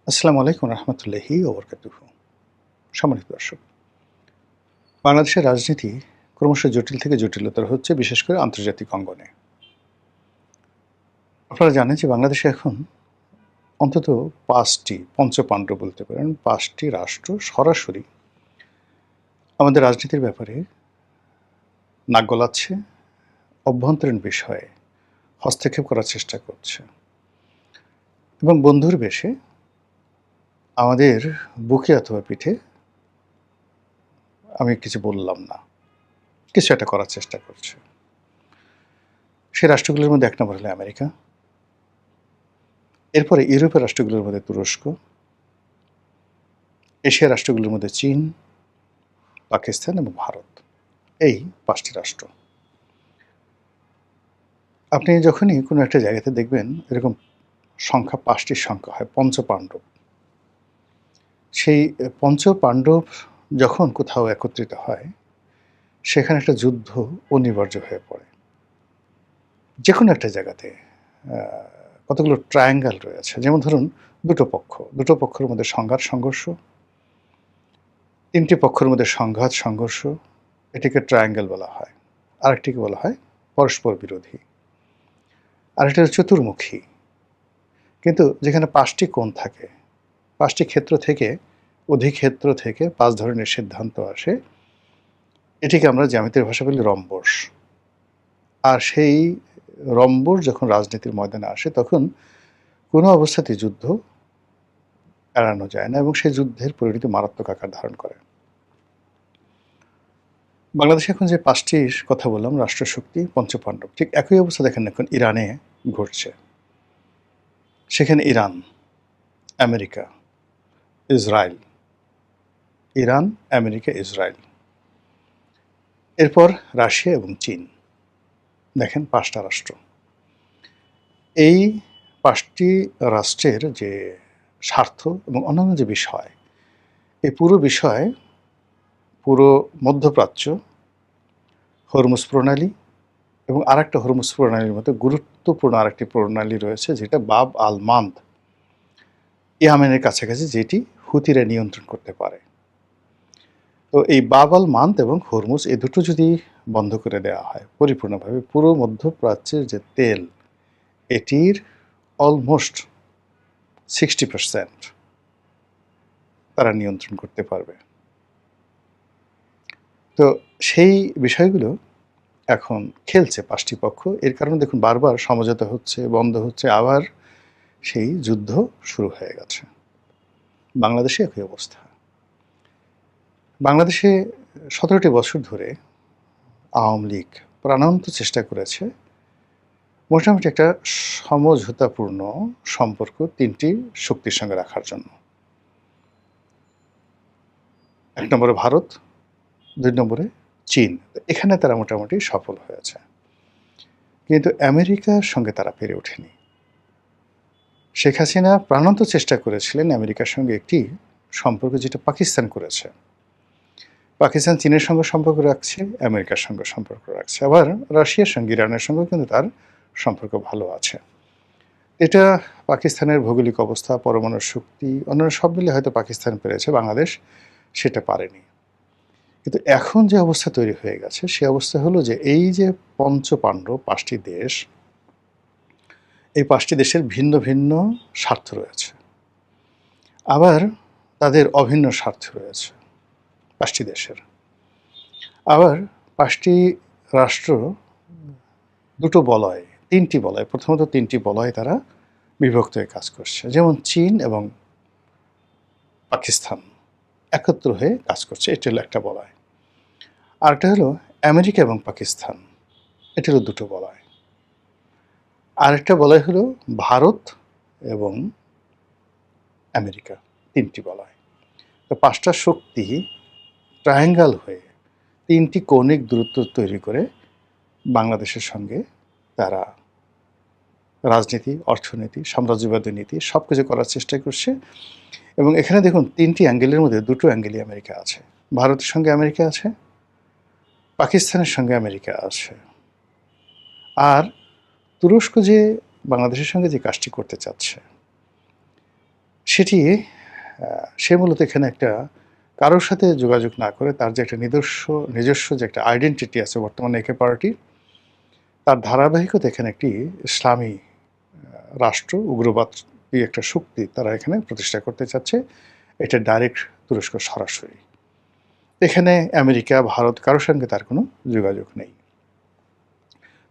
আসসালামু আলাইকুম রহমতুল্লাহি ওয়া বারাকাতুহু। সম্মানিত দর্শক, বাংলাদেশের রাজনীতি ক্রমশ জটিল থেকে জটিলতর হচ্ছে, বিশেষ করে আন্তর্জাতিক অঙ্গনে। আপনারা জানেন যে বাংলাদেশে এখন অন্তত ৫টি পঞ্চপাণ্ডব বলতে পারেন, ৫টি রাষ্ট্র সরাসরি আমাদের রাজনীতির ব্যাপারে নাক গলাচ্ছে, অভ্যন্তরীণ বিষয়ে হস্তক্ষেপ করার চেষ্টা করছে এবং বন্ধুর বেশে আমাদের বুকে অথবা পিঠে আমি কিছু বললাম না, কিছু একটা করার চেষ্টা করছে। সেই রাষ্ট্রগুলোর মধ্যে ১ নম্বর হলো আমেরিকা। এরপরে ইউরোপের রাষ্ট্রগুলোর মধ্যে তুরস্ক, এশিয়ার রাষ্ট্রগুলোর মধ্যে চীন, পাকিস্তান এবং ভারত। এই ৫টি রাষ্ট্র। আপনি যখনই কোনো একটা জায়গাতে দেখবেন এরকম সংখ্যা ৫টির সংখ্যা হয়, পঞ্চপাণ্ডব। সেই পঞ্চপাণ্ডব যখন কোথাও একত্রিত হয়, সেখানে একটা যুদ্ধ অনিবার্য হয়ে পড়ে। যেকোনো একটা জায়গাতে কতগুলো ট্রায়াঙ্গল রয়েছে। যেমন ধরুন দুটো পক্ষের মধ্যে সংঘর্ষ, ৩টি পক্ষের মধ্যে সংঘর্ষ, এটিকে ট্রায়াঙ্গল বলা হয়। আরেকটিকে বলা হয় পরস্পর বিরোধী। আরেকটা হচ্ছে চতুর্মুখী। কিন্তু যেখানে ৫টি কোণ থাকে, ৫টি ক্ষেত্র থেকে অধিক্ষেত্র থেকে ৫ ধরনের সিদ্ধান্ত আসে, এটিকে আমরা জ্যামিতির ভাষায় বলি রম্বস। আর সেই রম্বস যখন রাজনীতির ময়দানে আসে, তখন কোনো অবস্থাতেই যুদ্ধ এড়ানো যায় না এবং সেই যুদ্ধের পরিণতি মারাত্মক আকার ধারণ করে। বাংলাদেশে এখন যে ৫টির কথা বললাম রাষ্ট্রশক্তি, পঞ্চপাণ্ডব, ঠিক একই অবস্থা দেখেন এখন ইরানে ঘটছে। সেখানে Iran, America, Israel, Iran, America, Israel. এরপর রাশিয়া এবং চীন। দেখেন ৫টা রাষ্ট্র। এই ৫টি রাষ্ট্রের যে স্বার্থ এবং অন্যান্য যে বিষয়, এই পুরো বিষয় পুরো মধ্যপ্রাচ্য, হরমুজ প্রণালী এবং আরেকটা হরমুজ প্রণালীর মধ্যে গুরুত্বপূর্ণ আরেকটি প্রণালী রয়েছে, যেটা বাব আল মান্দ, ইয়েমেনের কাছাকাছি, যেটি হুতিরা নিয়ন্ত্রণ করতে পারে। তো এই বাব আল মান্দ এবং হরমুজ, এই দুটো যদি বন্ধ করে দেওয়া হয় পরিপূর্ণভাবে, পুরো মধ্যপ্রাচ্যের যে তেল, এটির অলমোস্ট 60% তারা নিয়ন্ত্রণ করতে পারবে। তো সেই বিষয়গুলো এখন খেলছে ৫টি পক্ষ। এর কারণে দেখুন বারবার সমঝোতা হচ্ছে, বন্ধ হচ্ছে, আবার সেই যুদ্ধ শুরু হয়ে গেছে। বাংলাদেশে একই অবস্থা। বাংলাদেশে ১৭টি বছর ধরে আওয়ামী লীগ প্রাণান্ত চেষ্টা করেছে মোটামুটি একটা সমঝোতাপূর্ণ সম্পর্ক ৩টি শক্তির সঙ্গে রাখার জন্য। ১ নম্বরে ভারত, ২ নম্বরে চীন। এখানে তারা মোটামুটি সফল হয়েছে। কিন্তু আমেরিকার সঙ্গে তারা পেরে ওঠেনি। শেখ হাসিনা প্রাণান্ত চেষ্টা করেছিলেন আমেরিকার সঙ্গে একটি সম্পর্ক, যেটা পাকিস্তান করেছে। পাকিস্তান চীনের সঙ্গে সম্পর্ক রাখছে, আমেরিকার সঙ্গে সম্পর্ক রাখছে। আবার রাশিয়ার সঙ্গে, ইরানের সঙ্গেও কিন্তু তার সম্পর্ক ভালো আছে। এটা পাকিস্তানের ভৌগোলিক অবস্থা, পরমাণু শক্তি, অন্যান্য সব মিলে হয়তো পাকিস্তান পেরেছে, বাংলাদেশ সেটা পারেনি। কিন্তু এখন যে অবস্থা তৈরি হয়ে গেছে, সে অবস্থা হলো যে এই যে পঞ্চপাণ্ডব ৫টি দেশ, এই ৫টি দেশের ভিন্ন ভিন্ন স্বার্থ রয়েছে। আবার তাদের অভিন্ন স্বার্থ রয়েছে ৫টি দেশের। আবার ৫টি রাষ্ট্র ২টো বলয়, ৩টি বলয়, প্রথমত ৩টি বলয়ে তারা বিভক্ত হয়ে কাজ করছে। যেমন চীন এবং পাকিস্তান একত্র হয়ে কাজ করছে, এটা হলো একটা বলয়। আরেকটা হলো আমেরিকা এবং পাকিস্তান, এটা হলো ২টো বলয়। আরেকটা বলয় হলো ভারত এবং আমেরিকা, ৩টি বলয়। তো ৫টা শক্তি ট্রায়াঙ্গল হয়ে ৩টি কৌণিক দূরত্ব তৈরি করে বাংলাদেশের সঙ্গে তারা রাজনীতি, অর্থনীতি, সাম্রাজ্যবাদী নীতি সব কিছু করার চেষ্টা করছে। এবং এখানে দেখুন ৩টি অ্যাঙ্গেলের মধ্যে ২টো অ্যাঙ্গেলই আমেরিকা আছে। ভারতের সঙ্গে আমেরিকা আছে, পাকিস্তানের সঙ্গে আমেরিকা আছে। আর তুরস্ক যে বাংলাদেশের সঙ্গে যে কাজটি করতে চাচ্ছে, সেটি সে মূলত এখানে একটা কারোর সাথে যোগাযোগ না করে তার যে একটা নিজস্ব যে একটা আইডেন্টিটি আছে বর্তমানে একে পার্টি, তার ধারাবাহিকতা এখানে একটি ইসলামী রাষ্ট্র, উগ্রবাদী একটা শক্তি তারা এখানে প্রতিষ্ঠা করতে চাচ্ছে। এটা ডাইরেক্ট তুরস্ক সরাসরি। এখানে আমেরিকা, ভারত কারোর সঙ্গে তার কোনো যোগাযোগ নেই।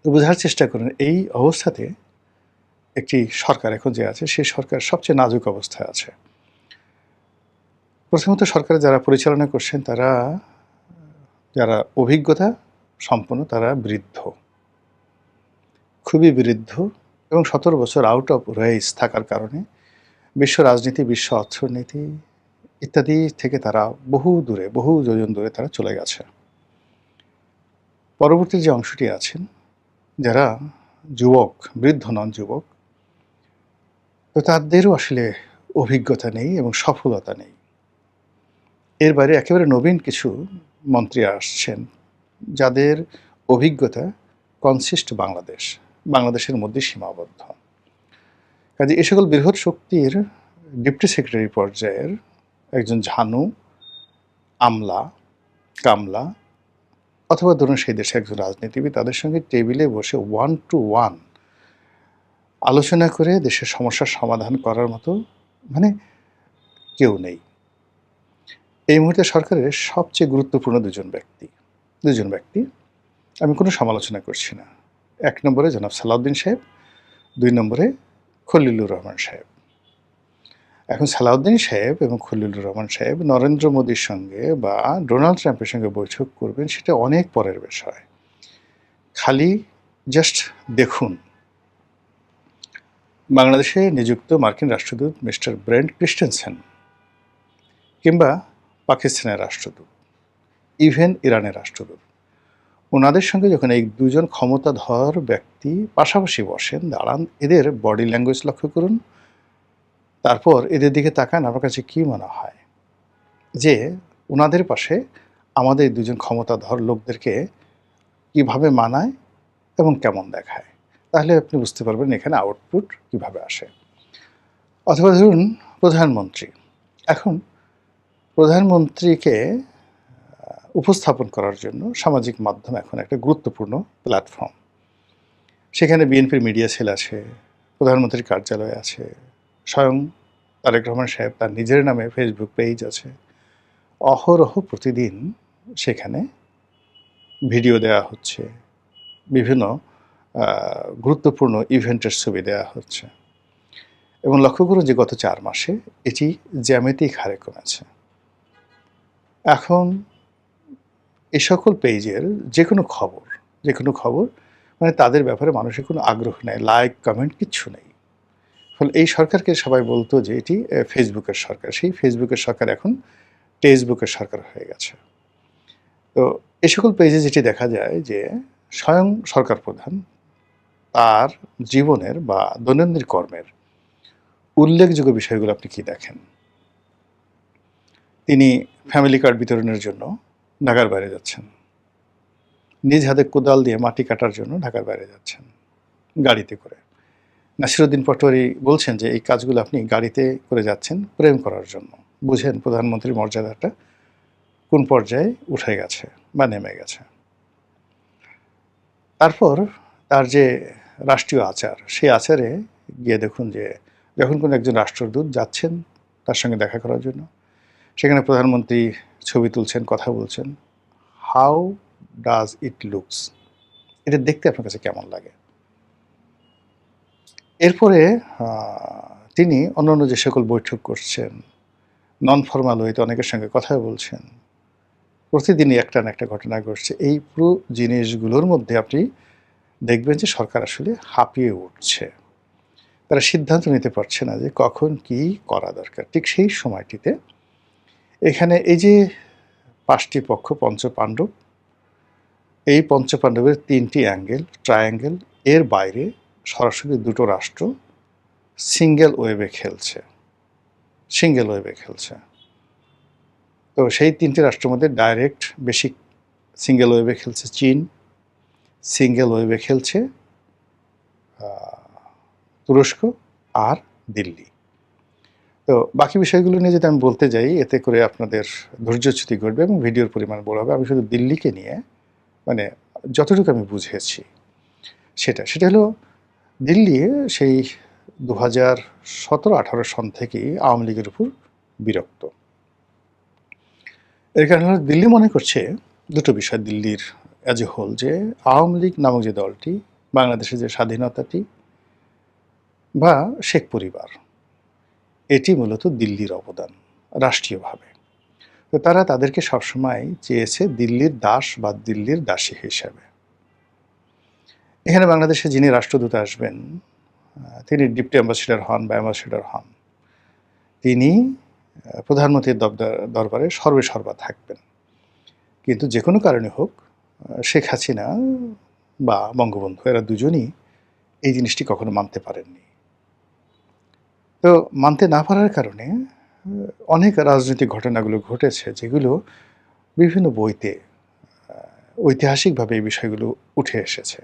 তো বোঝার চেষ্টা করুন এই অবস্থাতে একটি সরকার এখন যে আছে সেই সরকার সবচেয়ে নাজুক অবস্থায় আছে। প্রথমত সরকারে যারা পরিচালনা করছেন তারা যারা অভিজ্ঞতা সম্পন্ন তারা বৃদ্ধ, খুবই বৃদ্ধ এবং ১৭ বছর আউট অফ রেস থাকার কারণে বিশ্ব রাজনীতি, বিশ্ব অর্থনীতি ইত্যাদি থেকে তারা বহু যোজন দূরে তারা চলে গেছে। পরবর্তী যে অংশটি আছেন যারা যুবক, বৃদ্ধ নন যুবক, তো তাদেরও আসলে অভিজ্ঞতা নেই এবং সফলতা নেই। এর বাইরে একেবারে নবীন কিছু মন্ত্রী আসছেন যাদের অভিজ্ঞতা কনসিস্ট বাংলাদেশের মধ্যে সীমাবদ্ধ। কাজে এ সকল বৃহৎ শক্তির ডেপুটি সেক্রেটারি পর্যায়ের একজন ঝানু, আমলা, কামলা অথবা ধরুন সেই দেশে একজন রাজনীতিবিদ তাদের সঙ্গে টেবিলে বসে 1 to 1 আলোচনা করে দেশের সমস্যার সমাধান করার মতো মানে কেউ নেই। এই মুহূর্তে সরকারের সবচেয়ে গুরুত্বপূর্ণ দুজন ব্যক্তি আমি কোনো সমালোচনা করছি না। ১ নম্বরে জনাব সালাউদ্দিন সাহেব, ২ নম্বরে খলিলুর রহমান সাহেব। এখন সালাউদ্দিন সাহেব এবং খলিলুর রহমান সাহেব নরেন্দ্র মোদীর সঙ্গে বা ডোনাল্ড ট্রাম্পের সঙ্গে বৈঠক করবেন সেটা অনেক পরের বিষয়। খালি জাস্ট দেখুন বাংলাদেশে নিযুক্ত মার্কিন রাষ্ট্রদূত মিস্টার ব্রেন্ট ক্রিস্টেনসেন কিংবা পাকিস্তানের রাষ্ট্রদূত, ইভেন ইরানের রাষ্ট্রদূত, ওনাদের সঙ্গে যখন এই দুজন ক্ষমতাধর ব্যক্তি পাশাপাশি বসেন, দাঁড়ান, এদের বডি ল্যাঙ্গুয়েজ লক্ষ্য করুন, তারপর এদের দিকে তাকান, আমার কাছে কী মনে হয় যে ওনাদের পাশে আমাদের দুজন ক্ষমতাধর লোকদেরকে কিভাবে মানায় এবং কেমন দেখায়, তাহলে আপনি বুঝতে পারবেন এখানে আউটপুট কিভাবে আসে। অথবা ধরুন প্রধানমন্ত্রী, এখন প্রধানমন্ত্রীকে উপস্থাপন করার জন্য সামাজিক মাধ্যম এখন একটা গুরুত্বপূর্ণ প্ল্যাটফর্ম। সেখানে বিএনপির মিডিয়া সেল আছে, প্রধানমন্ত্রীর কার্যালয় আছে, স্বয়ং তারেক রহমান সাহেব তার নিজের নামে ফেসবুক পেজ আছে। অহরহ প্রতিদিন সেখানে ভিডিও দেওয়া হচ্ছে, বিভিন্ন গুরুত্বপূর্ণ ইভেন্টের ছবি দেওয়া হচ্ছে এবং লক্ষ্য করুন যে গত 4 মাসে এটি জ্যামিতিক হারে কমেছে। এখন এই সকল পেজের যে কোনো খবর মানে তাদের ব্যাপারে মানুষের কোনো আগ্রহ নেই, লাইক কমেন্ট কিচ্ছু নেই। ফলে এই সরকারকে সবাই বলতো যে এটি ফেসবুকের সরকার, সেই ফেসবুকের সরকার এখন টেক্সটবুকের সরকার হয়ে গেছে। তো এই সকল পেজে যেটি দেখা যায় যে স্বয়ং সরকার প্রধান তার জীবনের বা দৈনন্দিন কর্মের উল্লেখযোগ্য বিষয়গুলো আপনি কি দেখেন? তিনি ফ্যামিলি কার্ড বিতরণের জন্য ঢাকার বাইরে যাচ্ছেন, নিজ হাতে কোদাল দিয়ে মাটি কাটার জন্য ঢাকার বাইরে যাচ্ছেন গাড়িতে করে। নাসিরুদ্দিন পাটোয়ারি বলছেন যে এই কাজগুলো আপনি গাড়িতে করে যাচ্ছেন প্রেম করার জন্য। বুঝেন প্রধানমন্ত্রীর মর্যাদাটা কোন পর্যায়ে উঠে গেছে বা নেমে গেছে। তারপর তার যে রাষ্ট্রীয় আচার, সেই আচারে গিয়ে দেখুন যে যখন কোনো একজন রাষ্ট্রদূত যাচ্ছেন তার সঙ্গে দেখা করার জন্য, সেখানে প্রধানমন্ত্রী ছবি তুলছেন, কথা বলছেন। How does it looks? এটা দেখতে আপনার কাছে কেমন লাগে? এরপরে তিনি অন্যান্য যে সকল বৈঠক করছেন, নন ফরমাল ওয়েতে অনেকের সঙ্গে কথা বলছেন, প্রতিদিনই একটা না একটা ঘটনা ঘটছে। এই পুরো জিনিসগুলোর মধ্যে আপনি দেখবেন যে সরকার আসলে হাঁপিয়ে উঠছে। তারা সিদ্ধান্ত নিতে পারছে না যে কখন কি করা দরকার। ঠিক সেই সময়টিতে এখানে এই যে ৫টি পক্ষ পঞ্চপাণ্ডব, এই পঞ্চপাণ্ডবের ৩টি ট্রায়াঙ্গেল, এর বাইরে সরাসরি দুটো রাষ্ট্র সিঙ্গেল ওয়েভে খেলছে। তো সেই ৩টি রাষ্ট্রের মধ্যে ডাইরেক্ট বেসিক সিঙ্গেল ওয়েভে খেলছে চীন, সিঙ্গেল ওয়েভে খেলছে তুরস্ক আর দিল্লি। তো বাকি বিষয়গুলো নিয়ে যদি আমি বলতে যাই, এতে করে আপনাদের ধৈর্যচ্যুতি ঘটবে এবং ভিডিওর পরিমাণ বড় হবে। আমি শুধু দিল্লিকে নিয়ে মানে যতটুকু আমি বুঝেছি সেটা হলো দিল্লি সেই 2017-18 সন থেকেই আওয়ামী লীগের উপর বিরক্ত। এর কারণ হলো দিল্লি মনে করছে দুটো বিষয় দিল্লির অ্যাজ এ হোল, যে আওয়ামী লীগ নামক যে দলটি বাংলাদেশের যে স্বাধীনতাটি বা শেখ পরিবার, এটি মূলত দিল্লির অবদান রাষ্ট্রীয়ভাবে। তো তারা তাদেরকে সবসময় চেয়েছে দিল্লির দাস বা দিল্লির দাসী হিসাবে। এখানে বাংলাদেশে যিনি রাষ্ট্রদূত আসবেন, তিনি ডিপটি অ্যাম্বাসেডর হন বা অ্যাম্বাসেডর হন, তিনি প্রধানমন্ত্রীর দরবারে সর্বেসর্বা থাকবেন। কিন্তু যে কোনো কারণে হোক শেখ হাসিনা বা বঙ্গবন্ধু এরা দুজনই এই জিনিসটি কখনো মানতে পারেননি। তো মানতে না পারার কারণে অনেক রাজনৈতিক ঘটনাগুলো ঘটেছে, যেগুলো বিভিন্ন বইতে ঐতিহাসিকভাবে এই বিষয়গুলো উঠে এসেছে।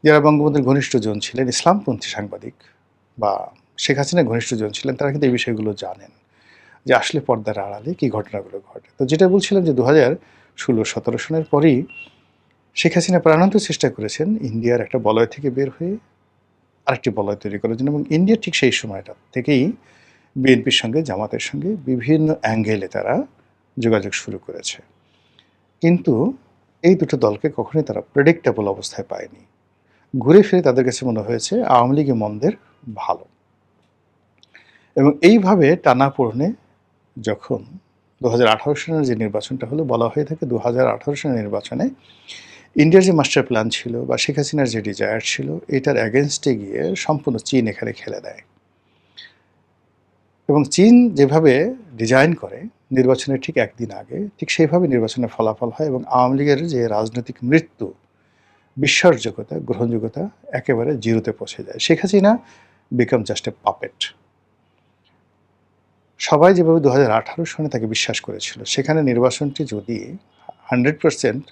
যারা বঙ্গবন্ধুর ঘনিষ্ঠজন ছিলেন, ইসলামপন্থী সাংবাদিক বা শেখ হাসিনার ঘনিষ্ঠজন ছিলেন, তারা কিন্তু এই বিষয়গুলো জানেন যে আসলে পর্দার আড়ালে কী ঘটনাগুলো ঘটে। তো যেটা বলছিলাম যে 2016-17 সনের পরেই শেখ হাসিনা প্রাণান্ত চেষ্টা করেছেন ইন্ডিয়ার একটা বলয় থেকে বের হয়ে আরেকটি বলয় তৈরি করার জন্য, এবং ইন্ডিয়া ঠিক সেই সময়টা থেকেই বিএনপির সঙ্গে জামাতের সঙ্গে বিভিন্ন অ্যাঙ্গেলে তারা যোগাযোগ শুরু করেছে। কিন্তু এই দুটো দলকে কখনোই তারা প্রেডিক্টেবল অবস্থায় পায়নি। ঘুরে ফিরে তাদের কাছে মনে হয়েছে আওয়ামী লীগই মন্দের ভালো। এবং এইভাবে টানাপোড়েনে যখন 2018 সালের যে নির্বাচনটা হলো, বলা হয়ে থাকে 2018 সালের নির্বাচনে ইন্ডিয়ার যে মাস্টার প্ল্যান ছিল বা শেখ হাসিনার যে ডিজায়ার ছিল, এটার অ্যাগেনস্টে গিয়ে সম্পূর্ণ চীন এখানে খেলে দেয়। এবং চীন যেভাবে ডিজাইন করে নির্বাচনের ঠিক একদিন আগে, ঠিক সেইভাবে নির্বাচনের ফলাফল হয় এবং আওয়ামী লীগের যে রাজনৈতিক মৃত্যু, বিশ্বাসযোগ্যতা, গ্রহণযোগ্যতা একেবারে জিরোতে পৌঁছে যায়। Sheikh Hasina become just a puppet. সবাই যেভাবে 2018 সনে তাকে বিশ্বাস করেছিল, সেখানে নির্বাচনটি যদি 100%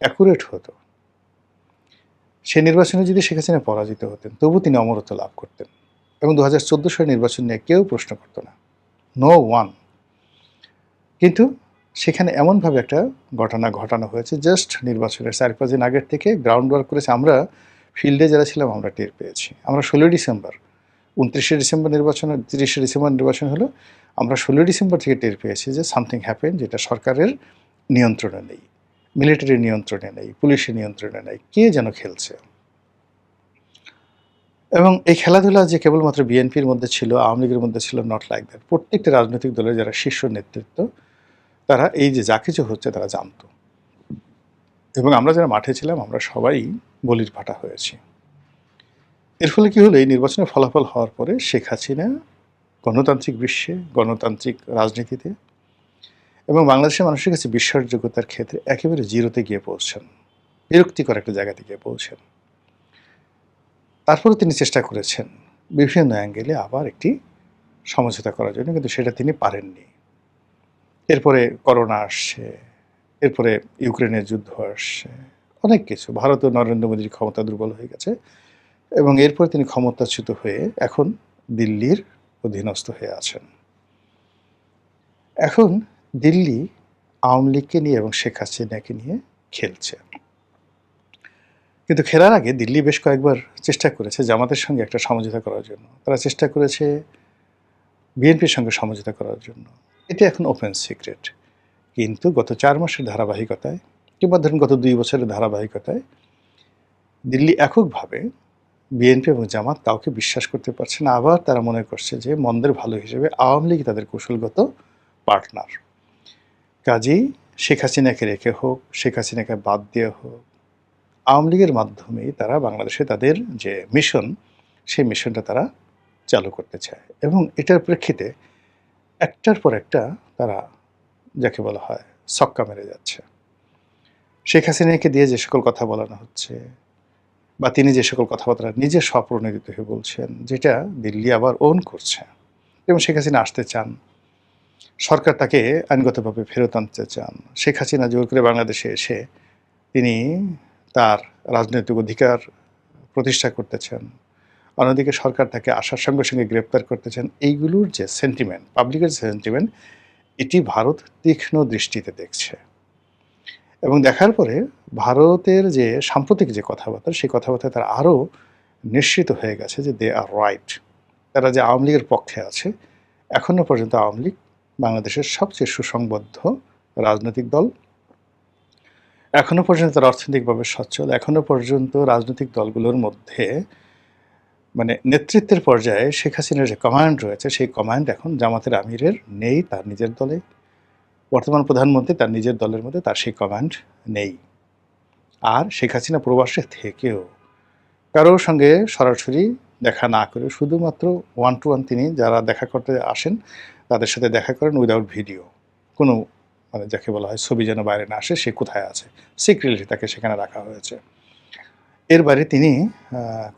অ্যাকুরেট হতো, সেই নির্বাচনে যদি শেখ হাসিনা পরাজিত হতেন, তবু তিনি অমরত্ব লাভ করতেন এবং 2014 সালের নির্বাচন নিয়ে কেউ প্রশ্ন করতো না, নো ওয়ান। কিন্তু সেখানে এমনভাবে একটা ঘটনা ঘটানো হয়েছে, জাস্ট নির্বাচনের 4-5 দিন আগের থেকে গ্রাউন্ড ওয়ার্ক করেছে। আমরা ফিল্ডে যারা ছিলাম আমরা টের পেয়েছি। আমরা 16 ডিসেম্বর, 29শে ডিসেম্বর নির্বাচন, 30শে ডিসেম্বর নির্বাচন হলো, আমরা 16 ডিসেম্বর থেকে টের পেয়েছি যে সামথিং হ্যাপেন, যেটা সরকারের নিয়ন্ত্রণে নেই, মিলিটারির নিয়ন্ত্রণে নেই, পুলিশের নিয়ন্ত্রণে নেই, কে যেন খেলছে। এবং এই খেলাধুলা যে কেবলমাত্র বিএনপির মধ্যে ছিল, আওয়ামী লীগের মধ্যে ছিল, নট লাইক দ্যাট। প্রত্যেকটা রাজনৈতিক দলের যারা শীর্ষ নেতৃত্ব, তারা এই যে যা কিছু হচ্ছে তারা জানত। এবং আমরা যারা মাঠে ছিলাম আমরা সবাই বলির পাঠা হয়েছি। এর ফলে কী হলো, এই নির্বাচনের ফলাফল হওয়ার পরে শেখ হাসিনা গণতান্ত্রিক বিশ্বে, গণতান্ত্রিক রাজনীতিতে এবং বাংলাদেশের মানুষের কাছে বিশ্বাসযোগ্যতার ক্ষেত্রে একেবারে জিরোতে গিয়ে পৌঁছছেন, বিরক্তিকর একটা জায়গাতে গিয়ে পৌঁছেন। তারপরে তিনি চেষ্টা করেছেন বিভিন্ন অ্যাঙ্গেলে আবার একটি সমঝোতা করার জন্য, কিন্তু সেটা তিনি পারেননি। এরপরে করোনা আসছে, এরপরে ইউক্রেনের যুদ্ধ আসছে, অনেক কিছু। ভারতীয় নরেন্দ্র মোদীর ক্ষমতা দুর্বল হয়ে গেছে এবং এরপর তিনি ক্ষমতাচ্যুত হয়ে এখন দিল্লির অধীনস্থ হয়ে আছেন। এখন দিল্লি আওয়ামী লীগকে নিয়ে এবং শেখ হাসিনাকে নিয়ে খেলছে। কিন্তু খেলার আগে দিল্লি বেশ কয়েকবার চেষ্টা করেছে জামাতের সঙ্গে একটা সমঝোতা করার জন্য, তারা চেষ্টা করেছে বিএনপির সঙ্গে সমঝোতা করার জন্য। এটা এখন ওপেন সিক্রেট। কিন্তু গত 4 মাসের ধারাবাহিকতায় কিংবা ধরুন গত 2 বছরের ধারাবাহিকতায় দিল্লি এককভাবে বিএনপি এবং জামাত কাউকে বিশ্বাস করতে পারছে না। আবার তারা মনে করছে যে মন্দের ভালো হিসেবে আওয়ামী লীগ তাদের কৌশলগত পার্টনার। কাজেই শেখ হাসিনাকে রেখে হোক, শেখ হাসিনাকে বাদ দিয়ে হোক, আওয়ামী লীগের মাধ্যমেই তারা বাংলাদেশে তাদের যে মিশন, সেই মিশনটা তারা চালু করতে চায়। এবং এটার প্রেক্ষিতে একটার পর একটা তারা যাকে বলা হয় ছক্কা মেরে যাচ্ছে। শেখ হাসিনাকে দিয়ে যে সকল কথা বলানো হচ্ছে বা তিনি যে সকল কথাবার্তা নিজে স্বপ্রণোদিত হয়ে বলছেন, যেটা দিল্লি আবার ওন করছে এবং শেখ হাসিনা আসতে চান, সরকার তাকে আইনগতভাবে ফেরত আনতে চান। শেখ হাসিনা জোর করে বাংলাদেশে এসে তিনি তার রাজনৈতিক অধিকার প্রতিষ্ঠা করতে চান। অন্যদিকে সরকার তাকে আসার সঙ্গে সঙ্গে গ্রেপ্তার করতে চান। এইগুলোর যে সেন্টিমেন্ট, পাবলিকের সেন্টিমেন্ট, এটি ভারত তীক্ষ্ণ দৃষ্টিতে দেখছে এবং দেখার পরে ভারতের যে সাম্প্রতিক যে কথাবার্তা, সেই কথাবার্তায় তারা আরও নিশ্চিত হয়ে গেছে যে দে আর রাইট। তারা যে আওয়ামী লীগের পক্ষে আছে, এখনও পর্যন্ত আওয়ামী লীগ বাংলাদেশের সবচেয়ে সুসংবদ্ধ রাজনৈতিক দল। এখনও পর্যন্ত তারা অর্থনৈতিকভাবে সচ্ছল। এখনও পর্যন্ত রাজনৈতিক দলগুলোর মধ্যে মানে নেতৃত্বের পর্যায়ে শেখ হাসিনার যে কমান্ড রয়েছে, সেই কমান্ড এখন জামাতের আমিরের নেই তার নিজের দলে। বর্তমান প্রধানমন্ত্রী তার নিজের দলের মধ্যে তার সেই কমান্ড নেই। আর শেখ হাসিনা প্রবাসে থেকেও কারোর সঙ্গে সরাসরি দেখা না করে শুধুমাত্র ওয়ান টু ওয়ান তিনি যারা দেখা করতে আসেন তাদের সাথে দেখা করেন উইদাউট ভিডিও। কোনো মানে যাকে বলা হয় ছবি যেন বাইরে না আসে, সে কোথায় আছে, সিক্রেটলি তাকে সেখানে রাখা হয়েছে। এর বাইরে তিনি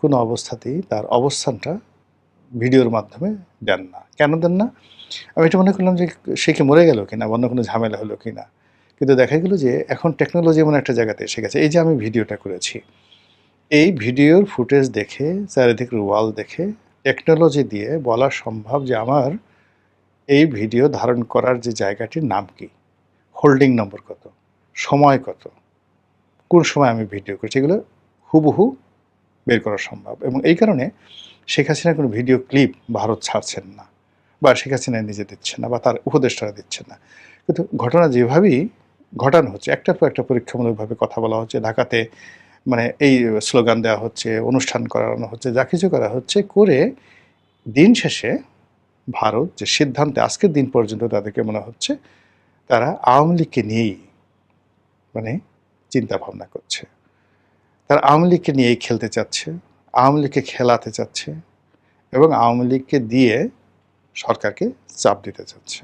কোনো অবস্থাতেই তার অবস্থানটা ভিডিওর মাধ্যমে দেন না। কেন দেন না? আমি এটা মনে করলাম যে সে কি মরে গেল কিনা, অন্য কোনো ঝামেলা হলো কিনা। কিন্তু দেখা গেল যে এখন টেকনোলজি এমন একটা জায়গাতে এসে গেছে। এই যে আমি ভিডিওটা করেছি, এই ভিডিওর ফুটেজ দেখে, চারিদিকের ওয়াল দেখে, টেকনোলজি দিয়ে বলা সম্ভব যে আমার এই ভিডিও ধারণ করার যে জায়গাটির নাম কি, হোল্ডিং নম্বর কত, সময় কত, কোন সময় আমি ভিডিও করছি, এগুলো হুবহু বের করা সম্ভব। এবং এই কারণে শেখ হাসিনার কোনো ভিডিও ক্লিপ ভারত ছাড়ছেন না, বা শেখ হাসিনা নিজে দিচ্ছেন না, বা তার উপদেষ্টারা দিচ্ছেন না। কিন্তু ঘটনা যেভাবেই ঘটানো হচ্ছে, একটার পর একটা পরীক্ষামূলকভাবে কথা বলা হচ্ছে, ঢাকাতে মানে এই স্লোগান দেওয়া হচ্ছে, অনুষ্ঠান করানো হচ্ছে, যা কিছু করা হচ্ছে করে দিন শেষে ভারত যে সিদ্ধান্তে আজকের দিন পর্যন্ত তাদেরকে মনে হচ্ছে তারা আওয়ামী লীগকে নিয়েই মানে চিন্তা ভাবনা করছে। তারা আওয়ামী লীগকে নিয়েই খেলতে চাচ্ছে, আওয়ামী লীগকে খেলাতে চাচ্ছে এবং আওয়ামী লীগকে দিয়ে সরকারকে চাপ দিতে চাচ্ছে।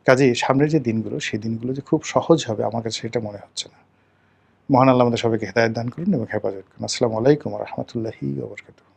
কাজেই সামনের যে দিনগুলো, সেই দিনগুলো যে খুব সহজ হবে আমার কাছে সেটা মনে হচ্ছে না। মহান আল্লাহ আমাদের সবাইকে হেদায়েত দান করুন এবং হেফাজত করুন। আসসালামু আলাইকুম ওয়া রাহমাতুল্লাহি ওয়া বারাকাতুহু।